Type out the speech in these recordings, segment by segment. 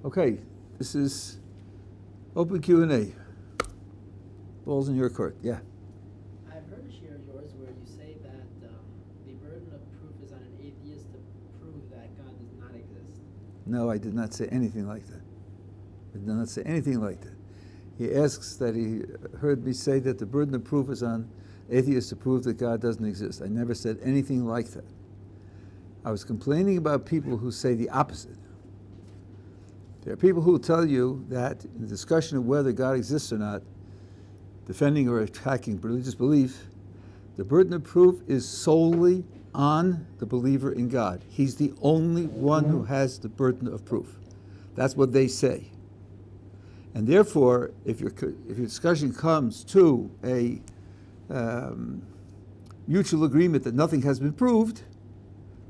Okay, this is open Q&A. Ball's in your court. Yeah. I've heard a share of yours where you say that the burden of proof is on an atheist to prove that God does not exist. No, I did not say anything like that. I did not say anything like that. He asks that he heard me say that the burden of proof is on atheists to prove that God doesn't exist. I never said anything like that. I was complaining about people who say the opposite. There are people who will tell you that in the discussion of whether God exists or not, defending or attacking religious belief, the burden of proof is solely on the believer in God. He's the only one who has the burden of proof. That's what they say. And therefore, if your discussion comes to a mutual agreement that nothing has been proved,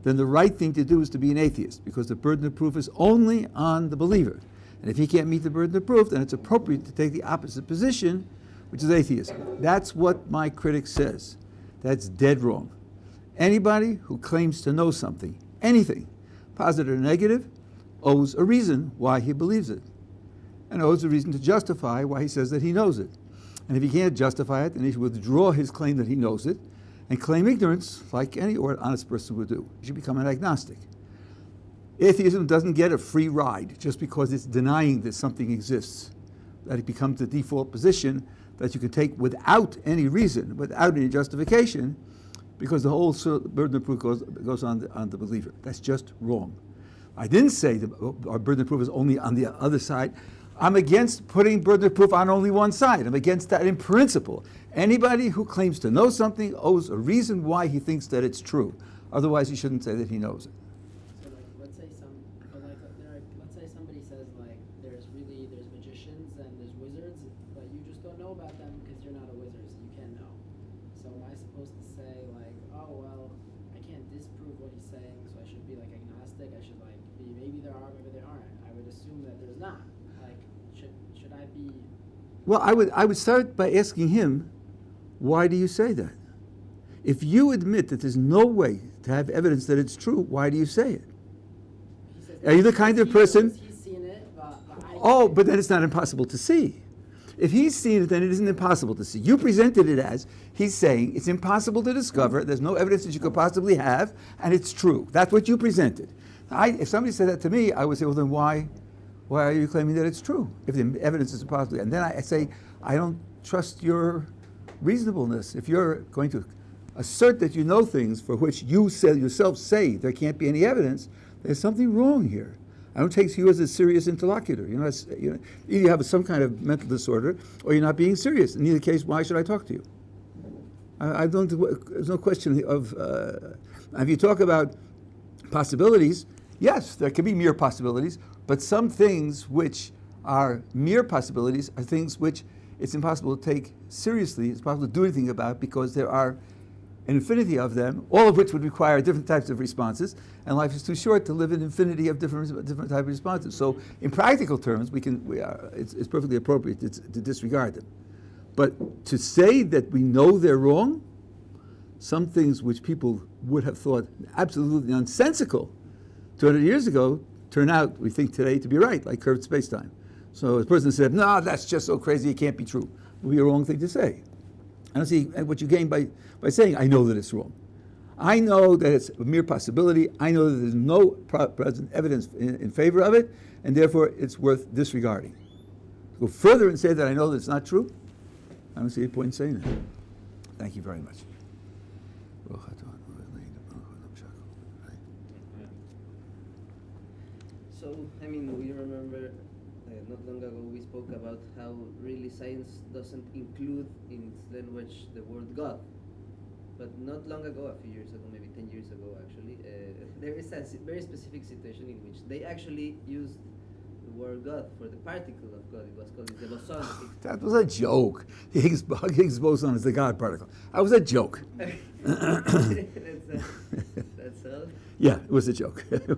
then the right thing to do is to be an atheist, because the burden of proof is only on the believer. And if he can't meet the burden of proof, then it's appropriate to take the opposite position, which is atheism. That's what my critic says. That's dead wrong. Anybody who claims to know something, anything, positive or negative, owes a reason why he believes it, and owes a reason to justify why he says that he knows it. And if he can't justify it, then he should withdraw his claim that he knows it and claim ignorance like any honest person would do. He should become an agnostic. Atheism doesn't get a free ride just because it's denying that something exists, that it becomes the default position that you can take without any reason, without any justification, because the whole burden of proof goes on the believer. That's just wrong. I didn't say that our burden of proof is only on the other side. I'm against putting burden of proof on only one side. I'm against that in principle. Anybody who claims to know something owes a reason why he thinks that it's true. Otherwise, he shouldn't say that he knows it. So, like, let's say somebody says, like, there's magicians and there's wizards, but you just don't know about them because you're not a wizard, so you can't know. So am I supposed to say, like, oh well, I can't disprove what he's saying, so I should be like agnostic? I should like be maybe there are, maybe there aren't. I would assume that there's not. Like, should I be? Well, I would start by asking him, why do you say that? If you admit that there's no way to have evidence that it's true, why do you say it? Are you the kind of person? He's seen it, but then it's not impossible to see. If he's seen it, then it isn't impossible to see. You presented it as he's saying it's impossible to discover, there's no evidence that you could possibly have, and it's true. That's what you presented. If somebody said that to me, I would say, well, then why are you claiming that it's true if the evidence is impossible? And then I say, I don't trust your reasonableness. If you're going to assert that you know things for which you yourself say there can't be any evidence, there's something wrong here. I don't take you as a serious interlocutor. Either you have some kind of mental disorder or you're not being serious. In either case, why should I talk to you? There's no question of, if you talk about possibilities, yes, there can be mere possibilities, but some things which are mere possibilities are things which it's impossible to take seriously, it's impossible to do anything about, because there are an infinity of them, all of which would require different types of responses, and life is too short to live an infinity of different types of responses. So in practical terms, it's perfectly appropriate to disregard them. But to say that we know they're wrong, some things which people would have thought absolutely nonsensical 200 years ago turn out, we think today, to be right, like curved space-time. So a person said, no, that's just so crazy, it can't be true. It would be a wrong thing to say. I don't see what you gain by saying, I know that it's wrong. I know that it's a mere possibility. I know that there's no present evidence in favor of it, and therefore it's worth disregarding. To go further and say that I know that it's not true, I don't see a point in saying that. Thank you very much. So, I mean, we remember not long ago we spoke about how really science doesn't include in its language the word God. But not long ago, a few years ago, maybe 10 years ago actually, there is a very specific situation in which they actually used the word God for the particle of God. It was called the boson. That was a joke. The Higgs boson is the God particle. That was a joke. That's all? Yeah, it was a joke. It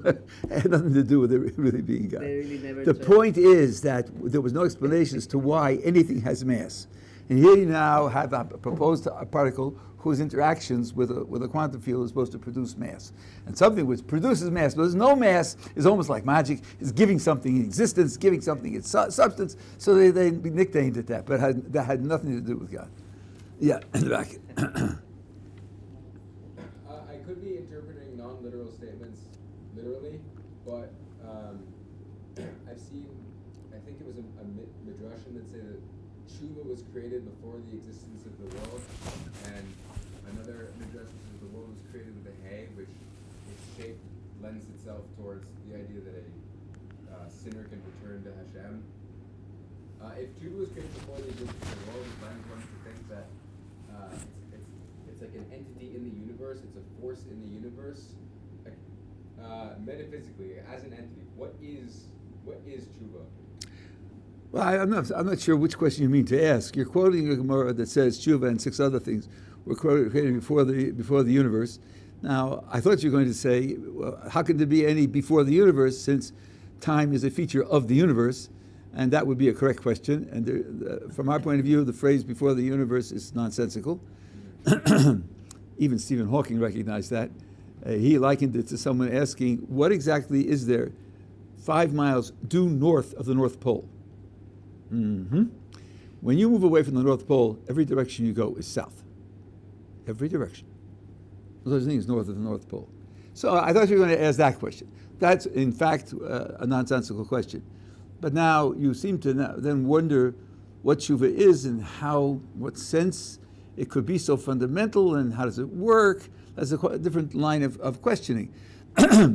had nothing to do with it really being God. They really never The tried. point is that there was no explanation as to why anything has mass. And here you now have a proposed particle whose interactions with a quantum field is supposed to produce mass. And something which produces mass, but there's no mass, is almost like magic, is giving something existence, giving something its substance, so they nicknamed it that, but that had nothing to do with God. Yeah, in the back. I could be interpreting non-literal statements literally, but I've seen, I think it was a midrashim that say that Teshuva was created before the existence of the world, and another midrash says the world was created with a hay, which its shape lends itself towards the idea that a sinner can return to Hashem. If Teshuva was created before the existence of the world, it lends one to think that it's like an entity in the universe, it's a force in the universe. Metaphysically, as an entity, what is Teshuva? Well, I'm not sure which question you mean to ask. You're quoting a Gemara that says Teshuva and 6 other things were created before the universe. Now, I thought you were going to say, well, how can there be any before the universe, since time is a feature of the universe? And that would be a correct question. And from our point of view, the phrase "before the universe" is nonsensical. Even Stephen Hawking recognized that. He likened it to someone asking, "What exactly is there 5 miles due north of the North Pole?" Mm-hmm. When you move away from the North Pole, every direction you go is south. Every direction. Those things north of the North Pole. So I thought you were going to ask that question. That's, in fact, a nonsensical question. But now you seem to then wonder what Teshuva is and what sense it could be so fundamental, and how does it work? That's a different line of questioning.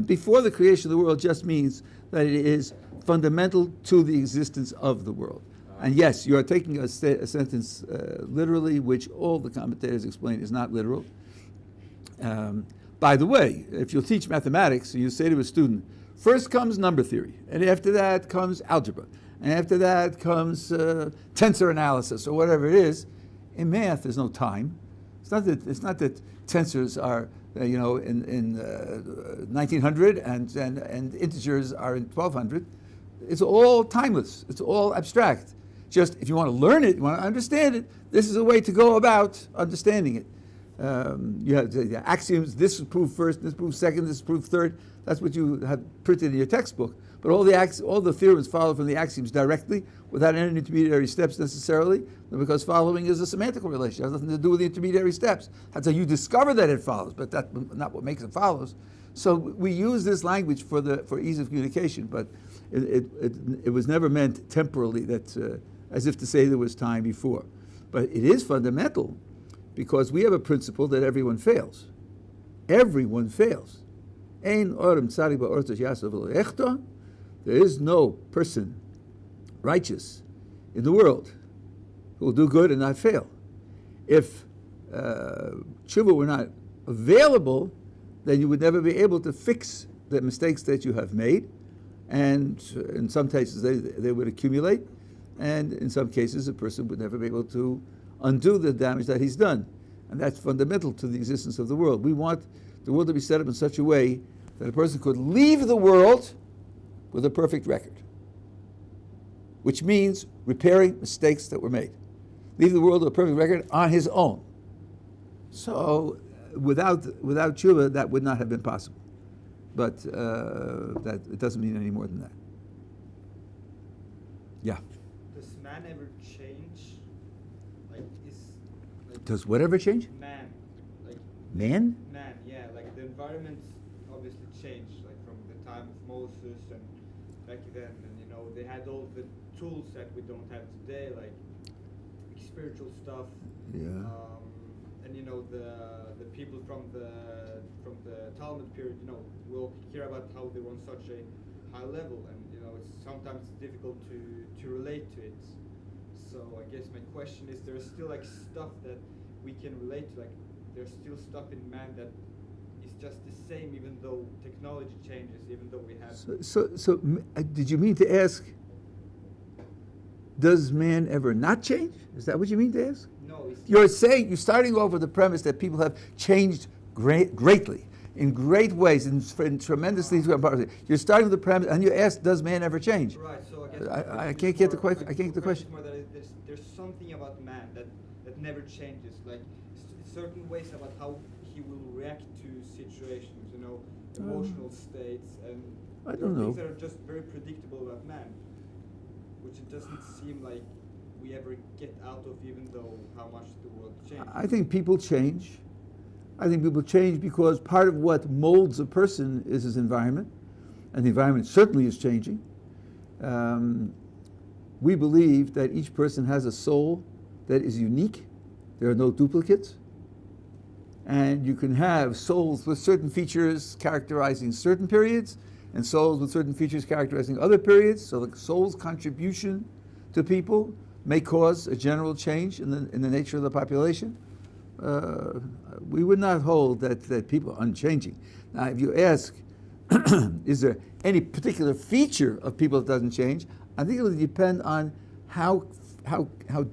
Before the creation of the world just means that it is fundamental to the existence of the world. And yes, you are taking a sentence literally, which all the commentators explain is not literal. By the way, if you'll teach mathematics, you say to a student, first comes number theory, and after that comes algebra, and after that comes tensor analysis, or whatever it is. In math, there's no time. It's not that tensors are, in 1900 and integers are in 1200. It's all timeless. It's all abstract. Just if you want to learn it, you want to understand it, this is a way to go about understanding it. You have the axioms. This is proved first. This is proved second. This is proved third. That's what you have printed in your textbook. But all the theorems follow from the axioms directly, without any intermediary steps necessarily, because following is a semantical relation. It has nothing to do with the intermediary steps. That's how you discover that it follows, but that's not what makes it follows. So we use this language for ease of communication, but it was never meant temporally, that as if to say there was time before. But it is fundamental, because we have a principle that everyone fails. Everyone fails. Ein orim tzaddik ba'ortos yasav v'lo echta. There is no person righteous in the world who will do good and not fail. If Teshuva were not available, then you would never be able to fix the mistakes that you have made. And in some cases, they would accumulate. And in some cases, a person would never be able to undo the damage that he's done. And that's fundamental to the existence of the world. We want the world to be set up in such a way that a person could leave the world with a perfect record, which means repairing mistakes that were made. Leave the world with a perfect record on his own. So without Teshuva, that would not have been possible. But that it doesn't mean any more than that. Yeah. Does man ever change? Does whatever change? Man. Man? Man, yeah. Like the environment obviously changed, like from the time of Moses and back then, and they had all the tools that we don't have today, like spiritual stuff. Yeah. And the people from the Talmud period, we'll hear about how they were on such a high level, and it's sometimes difficult to relate to it. So I guess my question is, there's still stuff that we can relate to, there's still stuff in man that is just the same, even though technology changes, even though we have. So did you mean to ask, does man ever not change? Is that what you mean to ask? No. You're starting off with the premise that people have changed greatly, in great ways, in tremendously. You're starting with the premise, and you ask, does man ever change? Right. So I guess I can't get the question. I can't get the question. More that there's something about man that never changes. Like certain ways about how he will react to situations, you know, emotional states, and I there don't are things know. that are just very predictable about man, which it doesn't seem like we ever get out of, even though how much the world changes. I think people change. I think people change because part of what molds a person is his environment, and the environment certainly is changing. We believe that each person has a soul that is unique. There are no duplicates. And you can have souls with certain features characterizing certain periods, and souls with certain features characterizing other periods. So the soul's contribution to people may cause a general change in the nature of the population. We would not hold that people are unchanging. Now, if you ask, is there any particular feature of people that doesn't change, I think it will depend on how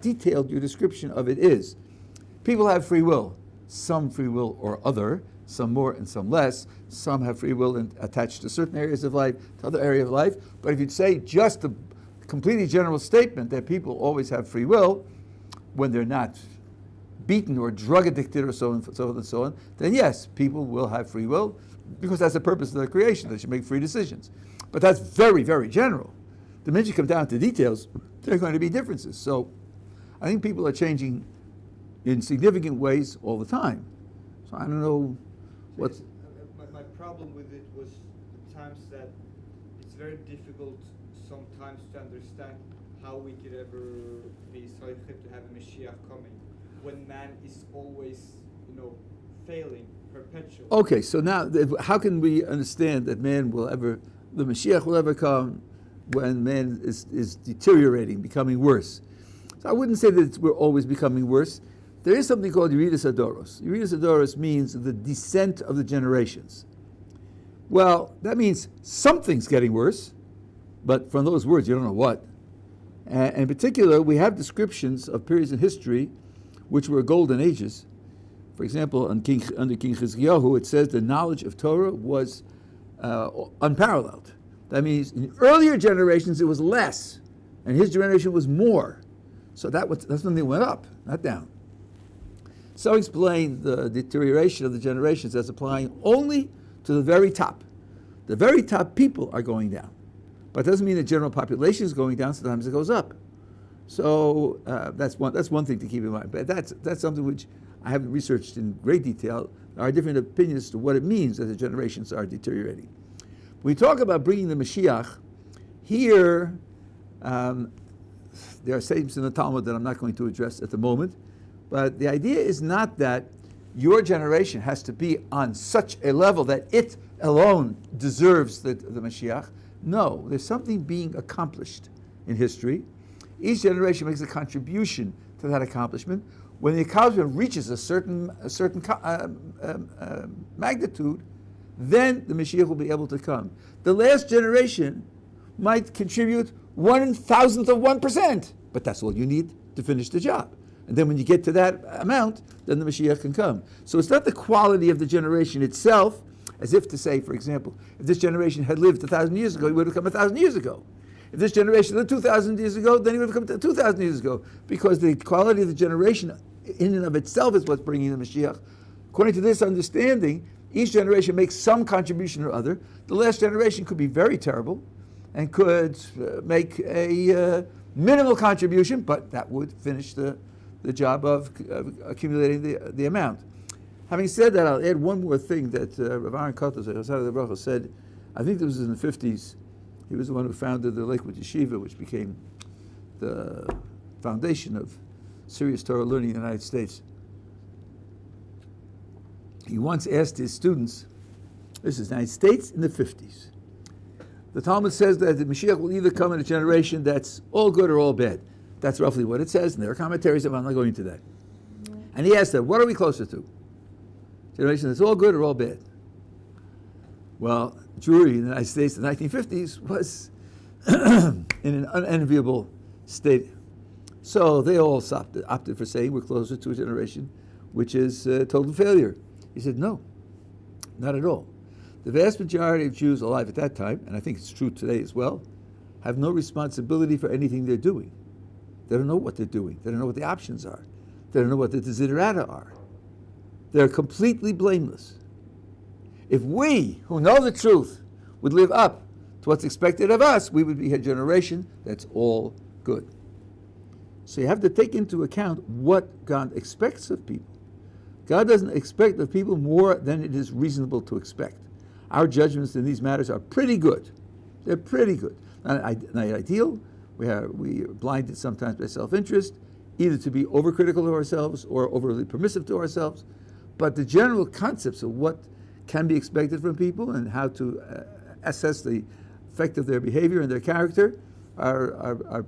detailed your description of it is. People have free will, some free will or other, some more and some less. Some have free will attached to certain areas of life, to other areas of life. But if you'd say just a completely general statement that people always have free will when they're not beaten or drug addicted or so on and so on, then yes, people will have free will because that's the purpose of their creation, that you make free decisions. But that's very, very general. The minute you come down to details, there are going to be differences. So I think people are changing in significant ways all the time. So I don't know what... My problem with it was the times that it's very difficult sometimes to understand how we could ever be soichet to have a Mashiach coming when man is always, failing perpetually. Okay, so now how can we understand that the Mashiach will ever come when man is deteriorating, becoming worse? So I wouldn't say that we're always becoming worse. There is something called Yeshivat Ohr Somayach. Yeshivat Ohr Somayach means the descent of the generations. Well, that means something's getting worse, but from those words you don't know what. And in particular, we have descriptions of periods in history which were golden ages. For example, under King Chizkiyahu, it says the knowledge of Torah was unparalleled. That means in earlier generations it was less, and his generation was more. So that's when they went up, not down. So explain the deterioration of the generations as applying only to the very top. The very top people are going down. But it doesn't mean the general population is going down, sometimes it goes up. So that's one thing to keep in mind. But that's something which I haven't researched in great detail. There are different opinions as to what it means that the generations are deteriorating. When we talk about bringing the Mashiach, here there are statements in the Talmud that I'm not going to address at the moment, but the idea is not that your generation has to be on such a level that it alone deserves the Mashiach. No, there's something being accomplished in history. Each generation makes a contribution to that accomplishment. When the accomplishment reaches a certain magnitude, then the Mashiach will be able to come. The last generation might contribute 1/1000%, but that's all you need to finish the job. And then when you get to that amount, then the Mashiach can come. So it's not the quality of the generation itself, as if to say, for example, if this generation had lived 1,000 years ago, he would have come 1,000 years ago. If this generation lived 2,000 years ago, then he would have come 2,000 years ago. Because the quality of the generation in and of itself is what's bringing the Mashiach. According to this understanding, each generation makes some contribution or other. The last generation could be very terrible and could make a minimal contribution, but that would finish the job of accumulating the amount. Having said that, I'll add one more thing that Rav Aaron Kollel said. I think this was in the 50s. He was the one who founded the Lakewood Yeshiva, which became the foundation of serious Torah learning in the United States. He once asked his students, this is the United States in the 50s. The Talmud says that the Mashiach will either come in a generation that's all good or all bad. That's roughly what it says, and there are commentaries, but I'm not going into that. And he asked them, what are we closer to? Generation that's all good or all bad? Well, Jewry in the United States in the 1950s was in an unenviable state. So they all opted for saying we're closer to a generation which is total failure. He said, no, not at all. The vast majority of Jews alive at that time, and I think it's true today as well, have no responsibility for anything they're doing. They don't know what they're doing. They don't know what the options are. They don't know what the desiderata are. They're completely blameless. If we, who know the truth, would live up to what's expected of us, we would be a generation that's all good. So you have to take into account what God expects of people. God doesn't expect of people more than it is reasonable to expect. Our judgments in these matters are pretty good. They're pretty good. Not ideal. We are blinded sometimes by self-interest, either to be overcritical of ourselves or overly permissive to ourselves. But the general concepts of what can be expected from people and how to assess the effect of their behavior and their character are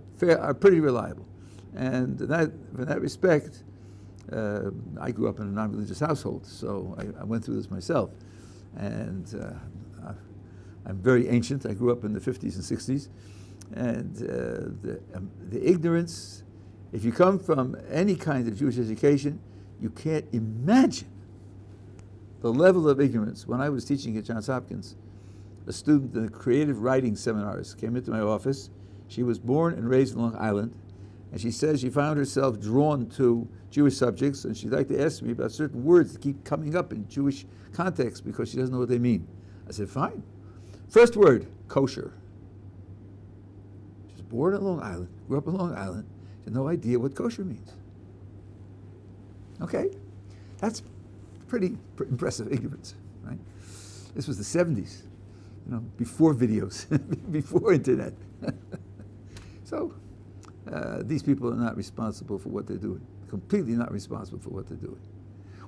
pretty reliable. And in that respect, I grew up in a non-religious household, so I went through this myself. And I'm very ancient. I grew up in the 50s and 60s. And the ignorance, if you come from any kind of Jewish education, you can't imagine the level of ignorance. When I was teaching at Johns Hopkins, a student in the creative writing seminars came into my office. She was born and raised in Long Island, and she says she found herself drawn to Jewish subjects, and she'd like to ask me about certain words that keep coming up in Jewish context because she doesn't know what they mean. I said, fine. First word, kosher. She was born in Long Island, grew up in Long Island, she had no idea what kosher means. Okay, that's pretty impressive ignorance, right? This was the 70s, before videos, before internet. So these people are not responsible for what they're doing, completely not responsible for what they're doing.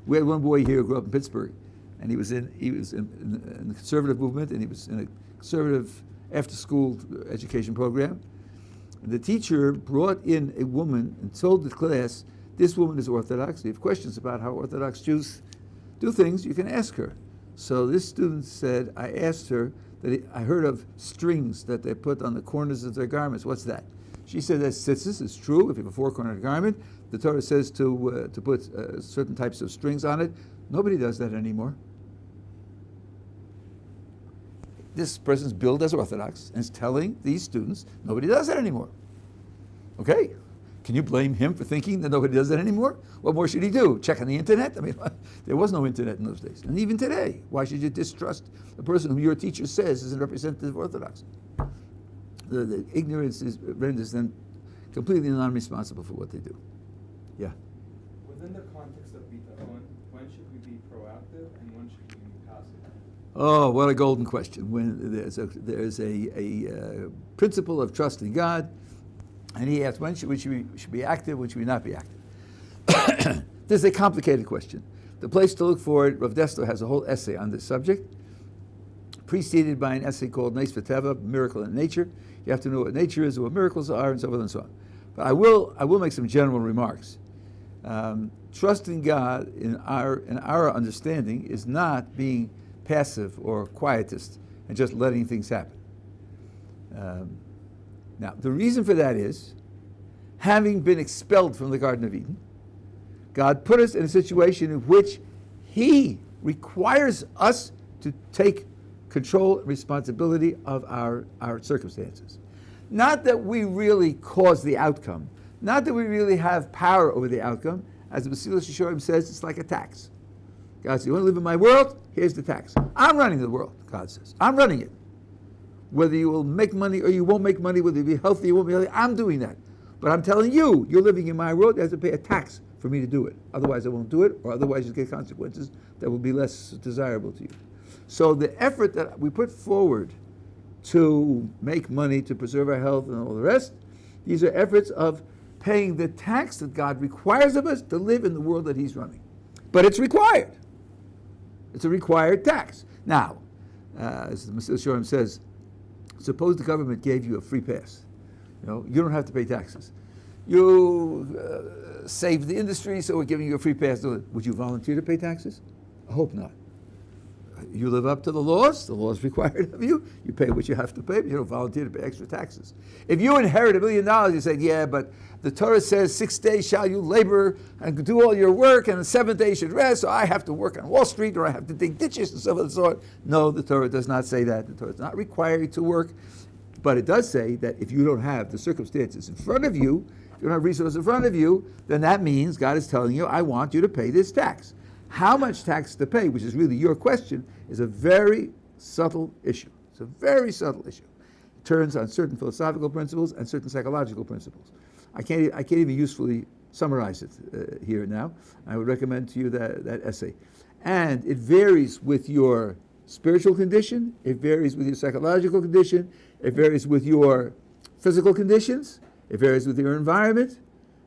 We had one boy here who grew up in Pittsburgh, and he was in the conservative movement, and he was in a conservative after-school education program. And the teacher brought in a woman and told the class, this woman is Orthodox. If you have questions about how Orthodox Jews do things, you can ask her. So this student said, I asked her, I heard of strings that they put on the corners of their garments. What's that? She said, that's tzitzis. It's true. If you have a four-cornered garment, the Torah says to put certain types of strings on it. Nobody does that anymore. This person's billed as Orthodox and is telling these students, nobody does that anymore. Okay? Can you blame him for thinking that nobody does that anymore? What more should he do? Check on the internet? I mean, there was no internet in those days. And even today, why should you distrust the person whom your teacher says is a representative of Orthodoxy? The ignorance renders them completely non-responsible for what they do. Yeah? Within the context of bitachon, when should we be proactive and when should we be passive? Oh, what a golden question. When there's a principle of trust in God, and he asked, when should we be active, when should we not be active? This is a complicated question. The place to look for it, Rav Dessler has a whole essay on this subject, preceded by an essay called Nes V'Teva, Miracle in Nature. You have to know what nature is, what miracles are, and so forth and so on. But I will make some general remarks. Trusting God in our understanding is not being passive or quietist and just letting things happen. Now, the reason for that is, having been expelled from the Garden of Eden, God put us in a situation in which He requires us to take control and responsibility of our circumstances. Not that we really cause the outcome, not that we really have power over the outcome. As the Mesilas Yesharim says, it's like a tax. God says, you want to live in my world? Here's the tax. I'm running the world, God says. I'm running it. Whether you will make money or you won't make money, whether you be healthy or you won't be healthy, I'm doing that. But I'm telling you, you're living in my world, you have to pay a tax for me to do it. Otherwise I won't do it, or otherwise you get consequences that will be less desirable to you. So the effort that we put forward to make money, to preserve our health and all the rest, these are efforts of paying the tax that God requires of us to live in the world that He's running. But it's required. It's a required tax. Now, as the Mesilas Yesharim says, suppose the government gave you a free pass. You don't have to pay taxes. You saved the industry, so we're giving you a free pass. Would you volunteer to pay taxes? I hope not. You live up to the laws required of you. You pay what you have to pay, but you don't volunteer to pay extra taxes. If you inherit $1 million, you say, yeah, but the Torah says 6 days shall you labor and do all your work, and the 7th day you should rest, so I have to work on Wall Street, or I have to dig ditches and so forth and so on. No, the Torah does not say that. The Torah does not require you to work, but it does say that if you don't have the circumstances in front of you, If you don't have resources in front of you, then that means God is telling you, I want you to pay this tax. How much tax to pay, which is really your question, is a very subtle issue. It's a very subtle issue. It turns on certain philosophical principles and certain psychological principles. I can't even usefully summarize it here now. I would recommend to you that essay. And it varies with your spiritual condition, it varies with your psychological condition, it varies with your physical conditions, it varies with your environment,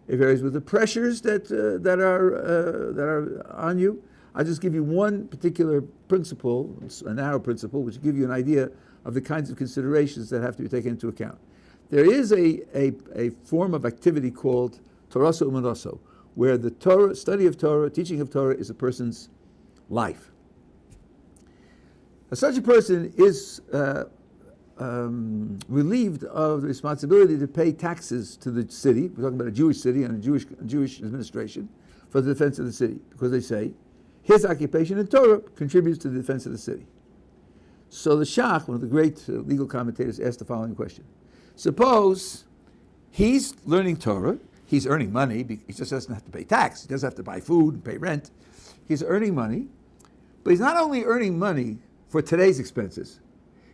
it varies with the pressures that are on you. I'll just give you one particular principle, a narrow principle, which will give you an idea of the kinds of considerations that have to be taken into account. There is a form of activity called Toraso Umanoso, where the Torah, study of Torah, teaching of Torah is a person's life. Now, such a person is relieved of the responsibility to pay taxes to the city. We're talking about a Jewish city and a Jewish administration for the defense of the city, because they say his occupation in Torah contributes to the defense of the city. So the Shach, one of the great legal commentators, asked the following question. Suppose he's learning Torah, he's earning money, he just doesn't have to pay tax, he doesn't have to buy food and pay rent. He's earning money, but he's not only earning money for today's expenses,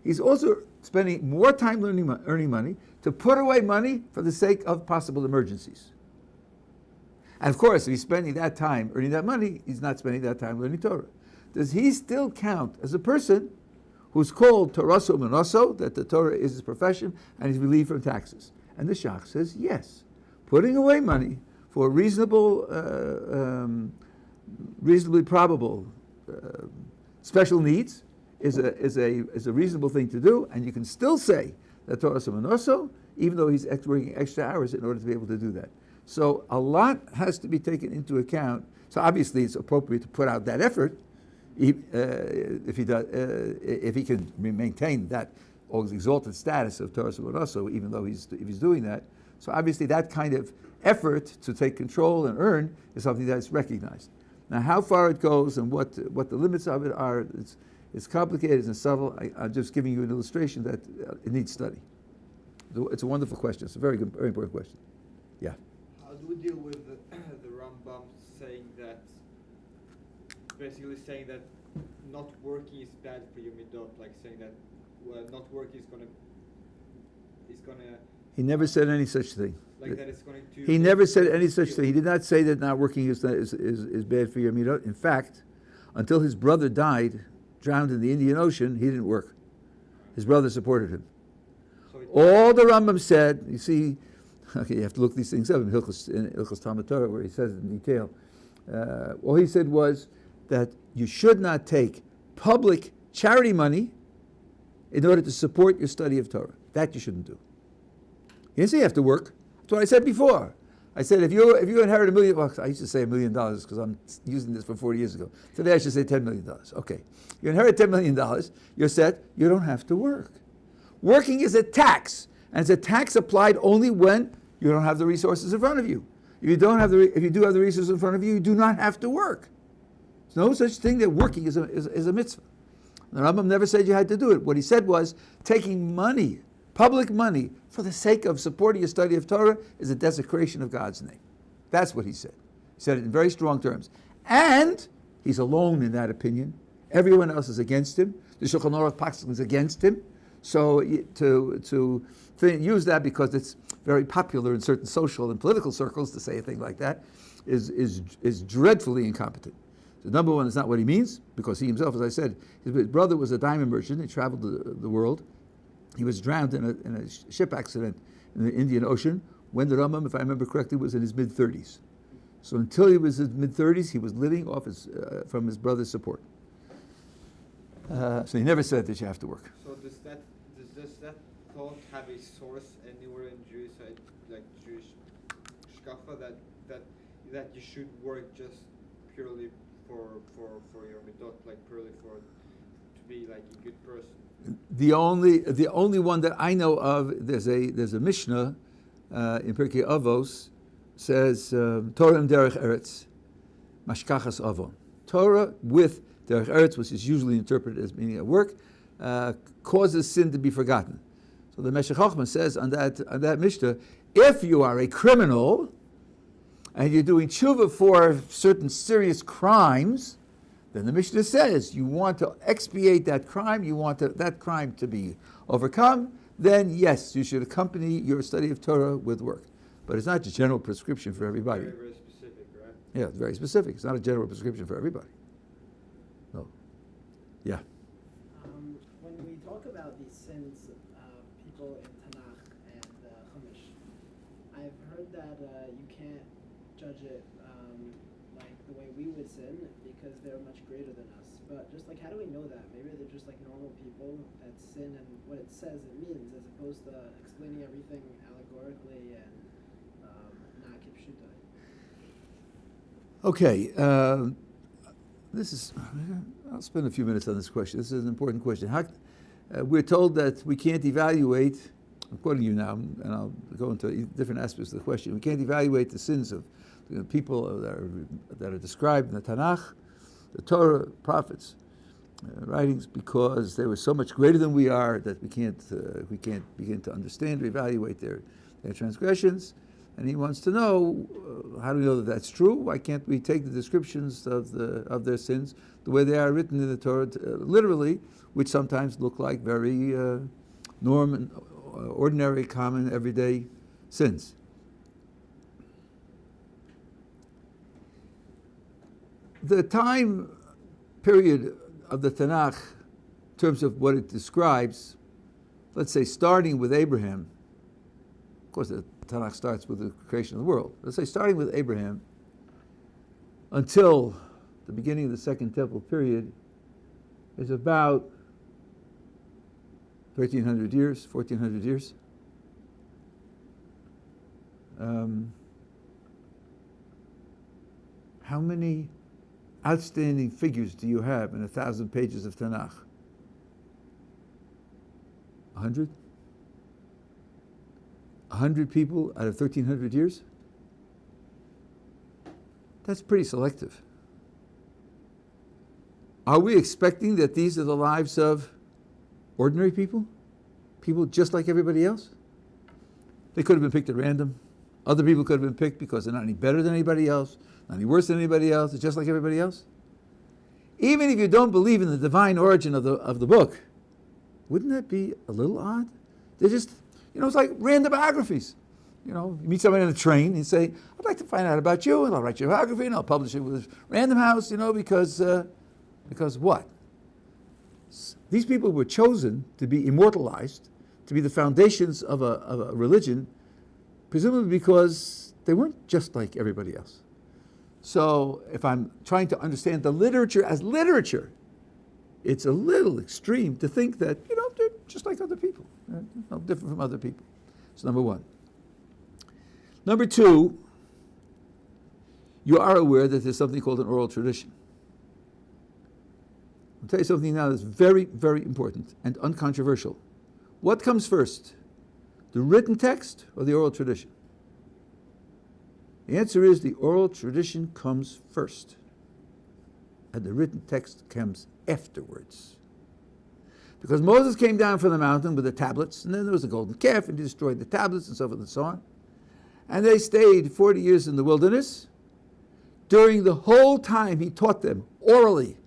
he's also spending more time earning money to put away money for the sake of possible emergencies. And of course, if he's spending that time earning that money, he's not spending that time learning Torah. Does he still count as a person who's called Toraso Manoso, that the Torah is his profession, and he's relieved from taxes? And the Shach says yes. Putting away money for reasonably probable special needs is a reasonable thing to do, and you can still say that Toraso Manoso, even though he's working extra hours in order to be able to do that. So a lot has to be taken into account. So obviously it's appropriate to put out that effort if he can maintain that exalted status of Toraso Manoso, even though if he's doing that. So obviously that kind of effort to take control and earn is something that's recognized. Now how far it goes and what the limits of it are, it's complicated and subtle. I'm just giving you an illustration that it needs study. It's a wonderful question. It's a very good, very important question. Yeah. How do we deal with the Rambam saying that, basically saying that not working is bad for your middos, like saying that not working is gonna. He never said any such thing. Like that it's going to. He never said any such thing. He did not say that not working is bad for your middos. In fact, until his brother died, drowned in the Indian Ocean, he didn't work. His brother supported him. So all the Rambam said, you see, okay, you have to look these things up in Hilchos Talmud Torah, where he says it in detail. All he said was that you should not take public charity money in order to support your study of Torah. That you shouldn't do. He didn't say you have to work. That's what I said before. I said if you inherit $1 million, well, I used to say $1 million because I'm using this from 40 years ago. Today I should say $10 million. Okay, you inherit $10 million. You're set. You don't have to work. Working is a tax, and it's a tax applied only when you don't have the resources in front of you. If you do have the resources in front of you, you do not have to work. There's no such thing that working is a mitzvah. The Rambam never said you had to do it. What he said was taking money, public money, for the sake of supporting a study of Torah is a desecration of God's name. That's what he said. He said it in very strong terms. And he's alone in that opinion. Everyone else is against him. The Shulchan Aruch Paxik is against him. So to use that because it's very popular in certain social and political circles to say a thing like that is dreadfully incompetent. So number one, it's not what he means, because he himself, as I said, his brother was a diamond merchant. He traveled the world. He was drowned in a ship accident in the Indian Ocean when the Rambam, if I remember correctly, was in his mid-30s. So until he was in his mid-30s, he was living off from his brother's support. So he never said that you have to work. So does that thought have a source anywhere in Jewish, like Jewish shkafa, that you should work just purely for your middos, like purely to be like a good person? The only one that I know of, there's a Mishnah in Pirkei Avos, says Torah and derech eretz, mashkachas avon. Torah with derech eretz, which is usually interpreted as meaning at work, causes sin to be forgotten. So the Meshech Chochmah says on that Mishnah, if you are a criminal and you're doing tshuva for certain serious crimes, then the Mishnah says you want to expiate that crime, you want that crime to be overcome, then yes, you should accompany your study of Torah with work. But it's not a general prescription for everybody. Very, very specific, right? Yeah, it's very specific. It's not a general prescription for everybody. No. Yeah. When we talk about these sins of people in Tanakh and Chumash, I've heard that you can't judge it like the way we would sin because they're much greater than us. But just like, how do we know that? Maybe they're just like normal people that sin and what it says it means, as opposed to explaining everything allegorically and not kipshuta. Okay. I'll spend a few minutes on this question. This is an important question. We're told that we can't evaluate, I'm quoting you now, and I'll go into different aspects of the question. We can't evaluate the sins of the people that are described in the Tanakh, the Torah, prophets, writings, because they were so much greater than we are that we can't begin to understand or evaluate their transgressions. And he wants to know, how do we know that that's true? Why can't we take the descriptions of their sins the way they are written in the Torah, literally, which sometimes look like very ordinary, common, everyday sins? The time period of the Tanakh, in terms of what it describes, let's say starting with Abraham, of course the Tanakh starts with the creation of the world. Let's say starting with Abraham until the beginning of the Second Temple period is about 1,300 years, 1,400 years. How many outstanding figures do you have in 1,000 pages of Tanakh? 100? 100 people out of 1,300 years? That's pretty selective. Are we expecting that these are the lives of ordinary people? People just like everybody else? They could have been picked at random. Other people could have been picked because they're not any better than anybody else, not any worse than anybody else, they're just like everybody else. Even if you don't believe in the divine origin of the book, wouldn't that be a little odd? They're just, it's like random biographies. You meet somebody on a train and say, I'd like to find out about you, and I'll write your biography and I'll publish it with Random House, because what? These people were chosen to be immortalized, to be the foundations of a religion, presumably because they weren't just like everybody else. So if I'm trying to understand the literature as literature, it's a little extreme to think that, they're just like other people, no different from other people. That's number one. Number two, you are aware that there's something called an oral tradition. I'll tell you something now that's very, very important and uncontroversial. What comes first, the written text or the oral tradition? The answer is the oral tradition comes first, and the written text comes afterwards. Because Moses came down from the mountain with the tablets, and then there was a golden calf, and he destroyed the tablets, and so forth and so on. And they stayed 40 years in the wilderness. During the whole time, he taught them orally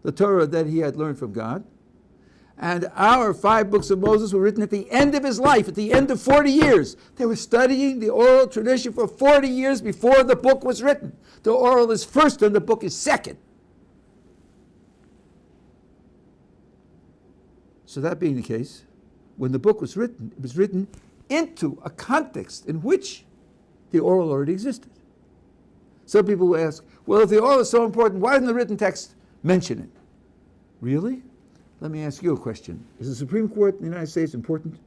the Torah that he had learned from God. And our 5 books of Moses were written at the end of his life, at the end of 40 years. They were studying the oral tradition for 40 years before the book was written. The oral is first and the book is second. So that being the case, when the book was written, it was written into a context in which the oral already existed. Some people will ask, well, if the oral is so important, why doesn't the written text mention it? Really? Let me ask you a question. Is the Supreme Court in the United States important?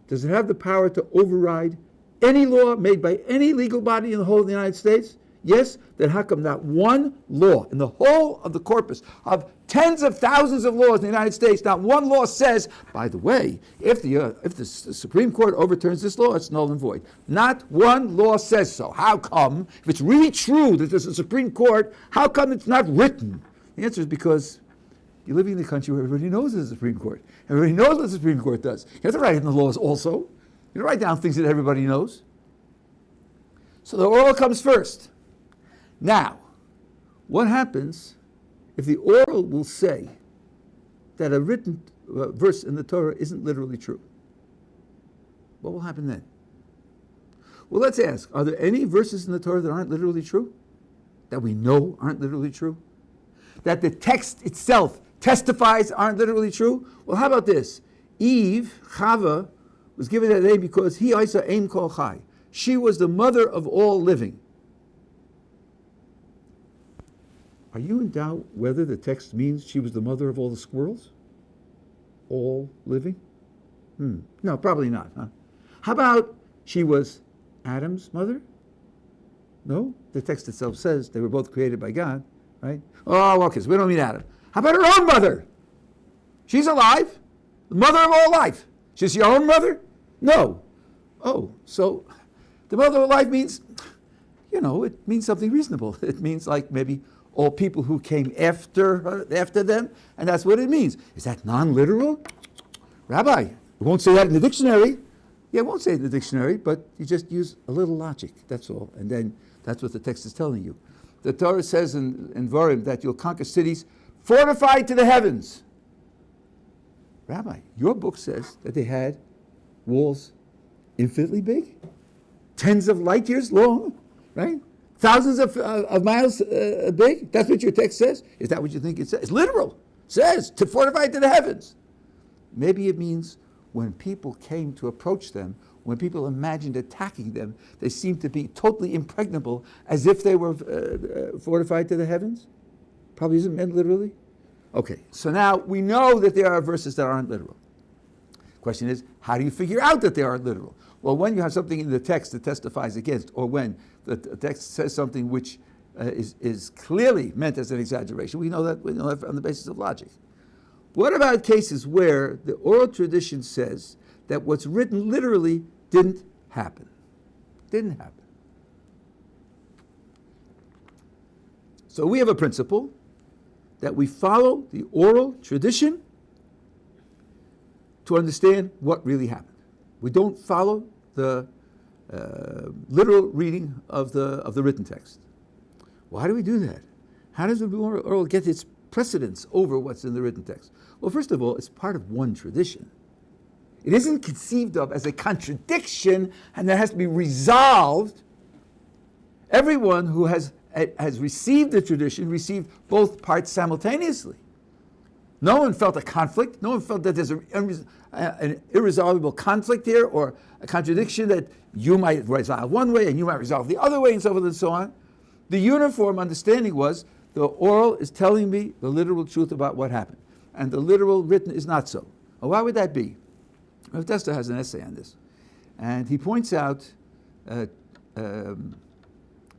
Does it have the power to override any law made by any legal body in the whole of the United States? Yes? Then how come not one law in the whole of the corpus of tens of thousands of laws in the United States, not one law says, by the way, if the Supreme Court overturns this law, it's null and void. Not one law says so. How come? If it's really true that there's a Supreme Court, how come it's not written? The answer is because You're living in a country where everybody knows there's a Supreme Court. Everybody knows what the Supreme Court does. You have to write in the laws also. You don't write down things that everybody knows. So the oral comes first. Now, what happens if the oral will say that a written verse in the Torah isn't literally true? What will happen then? Well, let's ask, are there any verses in the Torah that aren't literally true? That we know aren't literally true? That the text itself testifies aren't literally true? Well, how about this? Eve, Chava, was given that name because he Isa Aim Kol Chai. She was the mother of all living. Are you in doubt whether the text means she was the mother of all the squirrels? All living? No, probably not, huh? How about she was Adam's mother? No, the text itself says they were both created by God, right? Oh, okay, so we don't mean Adam. How about her own mother? She's alive, the mother of all life. She's your own mother? No. Oh, so the mother of life means, it means something reasonable. It means like maybe all people who came after them, and that's what it means. Is that non-literal? Rabbi, it won't say that in the dictionary. Yeah, it won't say it in the dictionary, but you just use a little logic, that's all. And then that's what the text is telling you. The Torah says in Varim that you'll conquer cities fortified to the heavens. Rabbi, your book says that they had walls infinitely big, tens of light years long, right? Thousands of miles big. That's what your text says. Is that what you think it says? It's literal. It says to fortify to the heavens. Maybe it means when people came to approach them, when people imagined attacking them, they seemed to be totally impregnable, as if they were fortified to the heavens. Probably isn't meant literally. Okay, so now we know that there are verses that aren't literal. Question is, how do you figure out that they aren't literal? Well, when you have something in the text that testifies against, or when the text says something which is clearly meant as an exaggeration, we know that on the basis of logic. What about cases where the oral tradition says that what's written literally didn't happen? Didn't happen. So we have a principle that we follow the oral tradition to understand what really happened. We don't follow the literal reading of the written text. Why do we do that? How does the oral get its precedence over what's in the written text? Well, first of all, it's part of one tradition. It isn't conceived of as a contradiction and that has to be resolved. Everyone who has received the tradition received both parts simultaneously. No one felt a conflict. No one felt that there's an irresolvable conflict here or a contradiction that you might resolve one way and you might resolve the other way and so forth and so on. The uniform understanding was the oral is telling me the literal truth about what happened, and the literal written is not so. Well, why would that be? Rav Testa has an essay on this, and he points out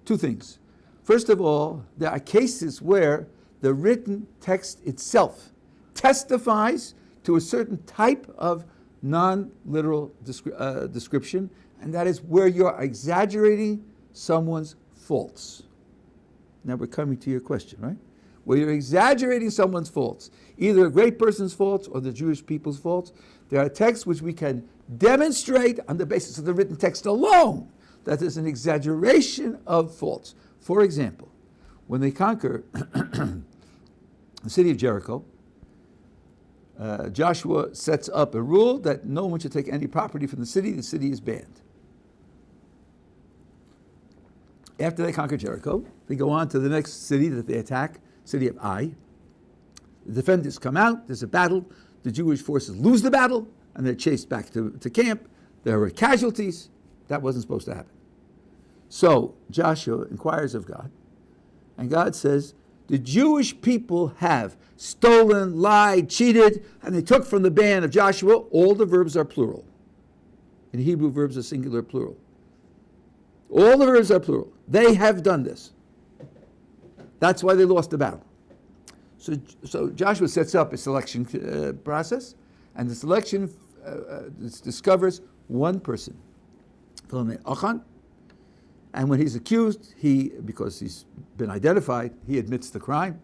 two things. First of all, there are cases where the written text itself testifies to a certain type of non-literal description, and that is where you're exaggerating someone's faults. Now we're coming to your question, right? Where you're exaggerating someone's faults, either a great person's faults or the Jewish people's faults. There are texts which we can demonstrate on the basis of the written text alone that there's an exaggeration of faults. For example, when they conquer the city of Jericho, Joshua sets up a rule that no one should take any property from the city is banned. After they conquer Jericho, they go on to the next city that they attack, city of Ai. The defenders come out, there's a battle, the Jewish forces lose the battle, and they're chased back to camp. There were casualties. That wasn't supposed to happen. So Joshua inquires of God, and God says, the Jewish people have stolen, lied, cheated, and they took from the band of Joshua. All the verbs are plural. In Hebrew, verbs are singular, plural. All the verbs are plural. They have done this. That's why they lost the battle. So Joshua sets up a selection process, and the selection discovers one person, Achan, and when he's accused, because he's been identified, he admits the crime,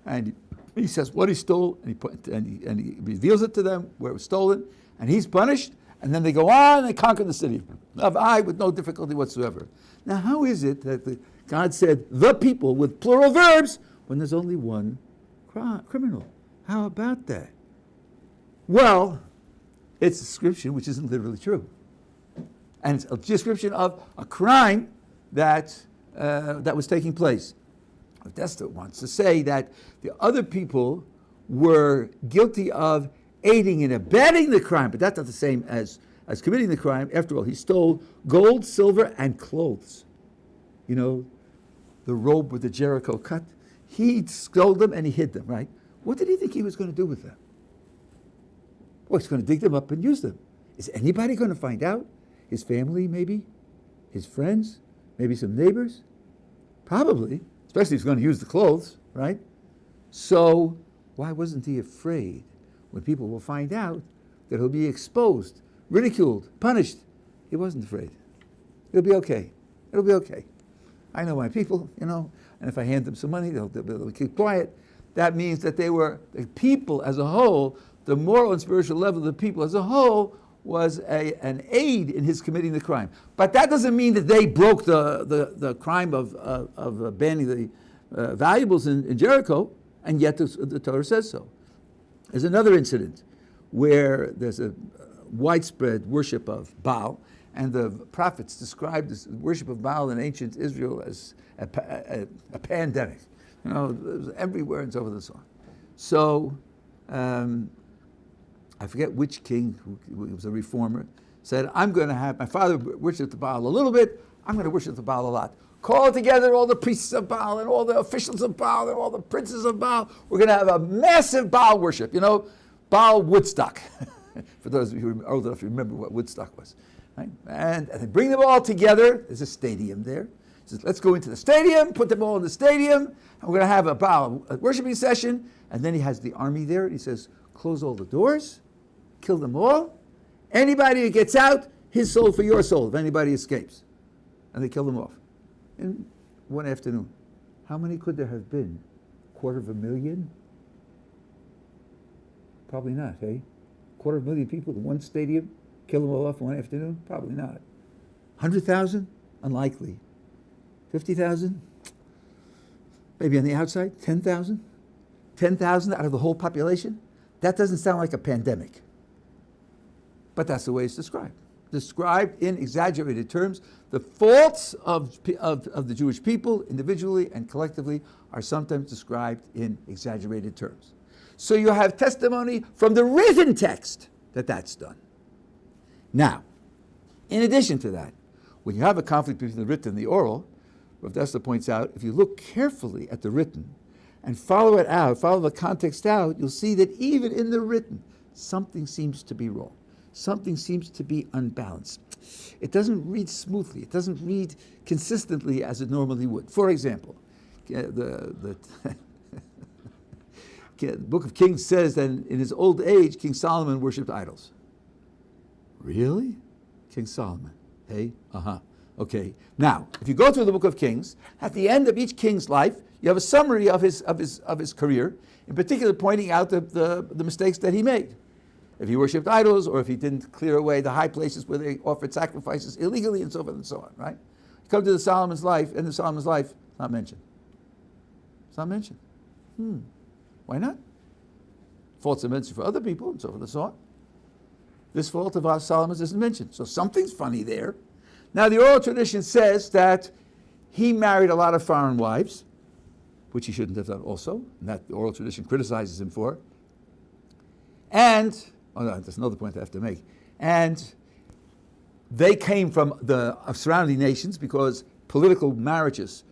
and He says what he stole, and he reveals it to them where it was stolen, and he's punished, and then they go on and they conquer the city of Ai with no difficulty whatsoever. Now, how is it that God said the people with plural verbs when there's only one criminal? How about that? Well, it's a description which isn't literally true. And it's a description of a crime that was taking place. Odessa wants to say that the other people were guilty of aiding and abetting the crime, but that's not the same as committing the crime. After all, he stole gold, silver, and clothes. You know, the robe with the Jericho cut. He stole them and he hid them, right? What did he think he was going to do with them? Well, he's going to dig them up and use them. Is anybody going to find out? His family, maybe? His friends? Maybe some neighbors? Probably. Especially if he's going to use the clothes, right? So why wasn't he afraid when people will find out that he'll be exposed, ridiculed, punished? He wasn't afraid. It'll be okay. It'll be okay. I know my people, and if I hand them some money, they'll keep quiet. That means that they were, the people as a whole, the moral and spiritual level of the people as a whole was an aid in his committing the crime. But that doesn't mean that they broke the crime of banning the valuables in Jericho, and yet the Torah says so. There's another incident where there's a widespread worship of Baal, and the prophets described this worship of Baal in ancient Israel as a pandemic. It was everywhere and so forth and so on. So, I forget which king, who was a reformer, said, I'm going to have, my father worshipped the Baal a little bit, I'm going to worship the Baal a lot. Call together all the priests of Baal and all the officials of Baal and all the princes of Baal. We're going to have a massive Baal worship, Baal Woodstock. For those of you who are old enough to remember what Woodstock was. Right? And they bring them all together. There's a stadium there. He says, let's go into the stadium, put them all in the stadium, and we're going to have a Baal worshiping session. And then he has the army there, and he says, close all the doors, kill them all. Anybody who gets out, his soul for your soul, if anybody escapes. And they kill them off. In one afternoon. How many could there have been? 250,000? Probably not, hey? 250,000 people in one stadium, kill them all off in one afternoon? Probably not. 100,000? Unlikely. 50,000? Maybe on the outside? 10,000? 10,000 out of the whole population? That doesn't sound like a pandemic. But that's the way it's described. Described in exaggerated terms. The faults of the Jewish people, individually and collectively, are sometimes described in exaggerated terms. So you have testimony from the written text that that's done. Now, in addition to that, when you have a conflict between the written and the oral, Rav Dessler points out, if you look carefully at the written and follow it out, follow the context out, you'll see that even in the written, something seems to be wrong. Something seems to be unbalanced. It doesn't read smoothly. It doesn't read consistently as it normally would. For example, the Book of Kings says that in his old age, King Solomon worshipped idols. Really? King Solomon. Hey? Okay. Now, if you go through the Book of Kings, at the end of each king's life, you have a summary of his career, in particular pointing out the mistakes that he made. If he worshipped idols, or if he didn't clear away the high places where they offered sacrifices illegally, and so forth and so on, right? You come to Solomon's life, it's not mentioned. It's not mentioned. Why not? Faults are mentioned for other people, and so forth and so on. This fault of Solomon's isn't mentioned. So something's funny there. Now, the oral tradition says that he married a lot of foreign wives, which he shouldn't have done also, and that the oral tradition criticizes him for. And, there's another point I have to make. And they came from the surrounding nations because political marriages,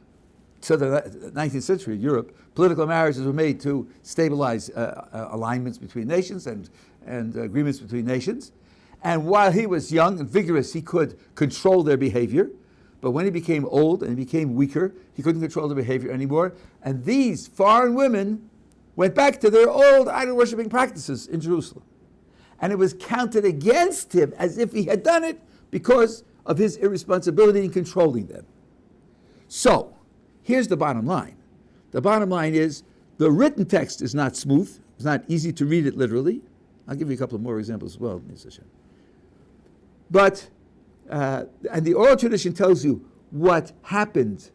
to the 19th century Europe, political marriages were made to stabilize alignments between nations and agreements between nations. And while he was young and vigorous, he could control their behavior. But when he became old and he became weaker, he couldn't control their behavior anymore. And these foreign women went back to their old idol-worshipping practices in Jerusalem. And it was counted against him as if he had done it because of his irresponsibility in controlling them. So, here's the bottom line. The bottom line is, The written text is not smooth. It's not easy to read it literally. I'll give you a couple of more examples as well. But, and the oral tradition tells you what happened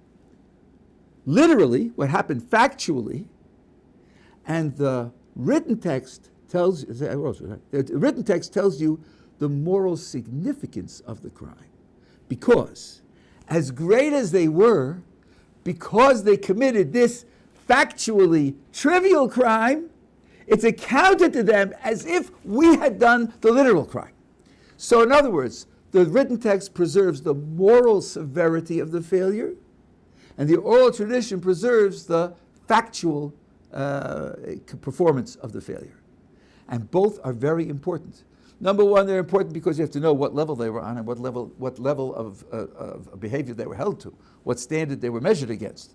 literally, what happened factually, and the written text tells you the moral significance of the crime. Because as great as they were, because they committed this factually trivial crime, it's accounted to them as if we had done the literal crime. So in other words, the written text preserves the moral severity of the failure, and the oral tradition preserves the factual performance of the failure. And both are very important. Number one, they're important because you have to know what level they were on and what level of behavior they were held to, what standard they were measured against.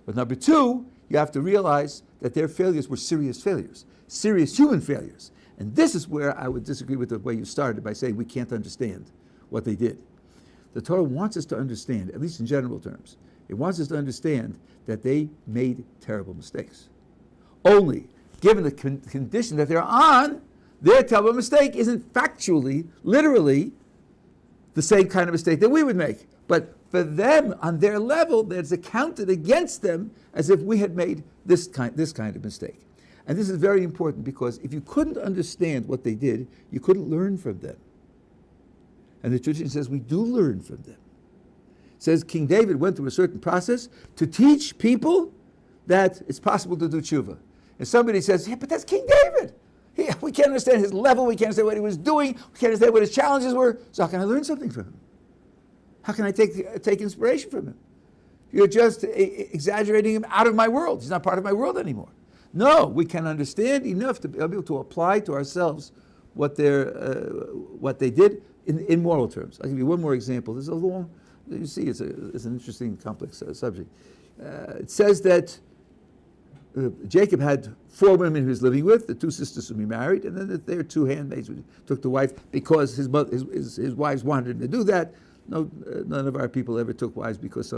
But number two, you have to realize that their failures were serious failures, serious human failures. And this is where I would disagree with the way you started by saying we can't understand what they did. The Torah wants us to understand, at least in general terms, it wants us to understand that they made terrible mistakes. Only, given the condition that they're on, their terrible mistake isn't factually, literally, the same kind of mistake that we would make. But for them, on their level, that's accounted against them as if we had made this kind of mistake. And this is very important because if you couldn't understand what they did, you couldn't learn from them. And the tradition says we do learn from them. It says King David went through a certain process to teach people that it's possible to do tshuva. And somebody says, yeah, but that's King David. We can't understand his level, we can't understand what he was doing, we can't understand what his challenges were, so how can I learn something from him? How can I take inspiration from him? You're just exaggerating him out of my world. He's not part of my world anymore. No, we can understand enough to be able to apply to ourselves what they did in moral terms. I'll give you one more example. This is a long, you see, it's an interesting, complex subject. It says that Jacob had 4 women he was living with, the 2 sisters whom he married, and then there are 2 handmaids who took the wife because his wives wanted him to do that. No, none of our people ever took wives because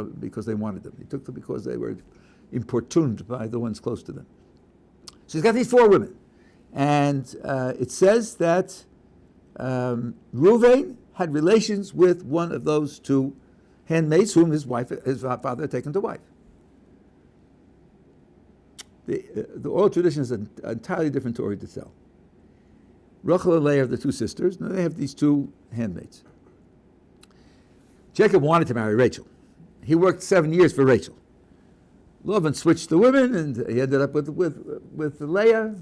they wanted them. They took them because they were importuned by the ones close to them. So he's got these 4 women. And it says that Reuven had relations with one of those 2 handmaids whom his father had taken to wife. The oral tradition is an entirely different story to tell. Rachel and Leah are the 2 sisters. Now they have these 2 handmaids. Jacob wanted to marry Rachel. He worked 7 years for Rachel. Laban switched the women, and he ended up with Leah.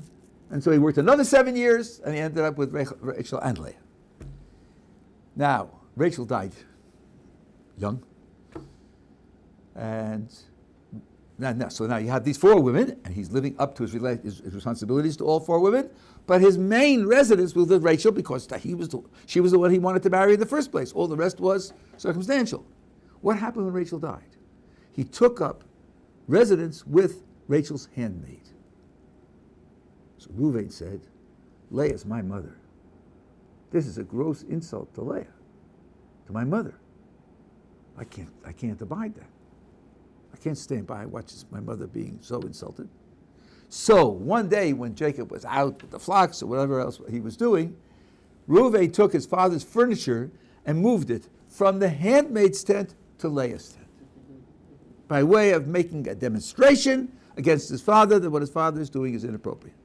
And so he worked another 7 years, and he ended up with Rachel and Leah. Now, Rachel died young. And so now you have these 4 women, and he's living up to his responsibilities to all 4 women. But his main residence was with Rachel because she was the one he wanted to marry in the first place. All the rest was circumstantial. What happened when Rachel died? He took up residence with Rachel's handmaid. So Reuven said, Leah's my mother. This is a gross insult to Leah, to my mother. I can't abide that. I can't stand by and watch my mother being so insulted. So one day when Jacob was out with the flocks or whatever else he was doing, Reuven took his father's furniture and moved it from the handmaid's tent to Leah's tent, by way of making a demonstration against his father that what his father is doing is inappropriate.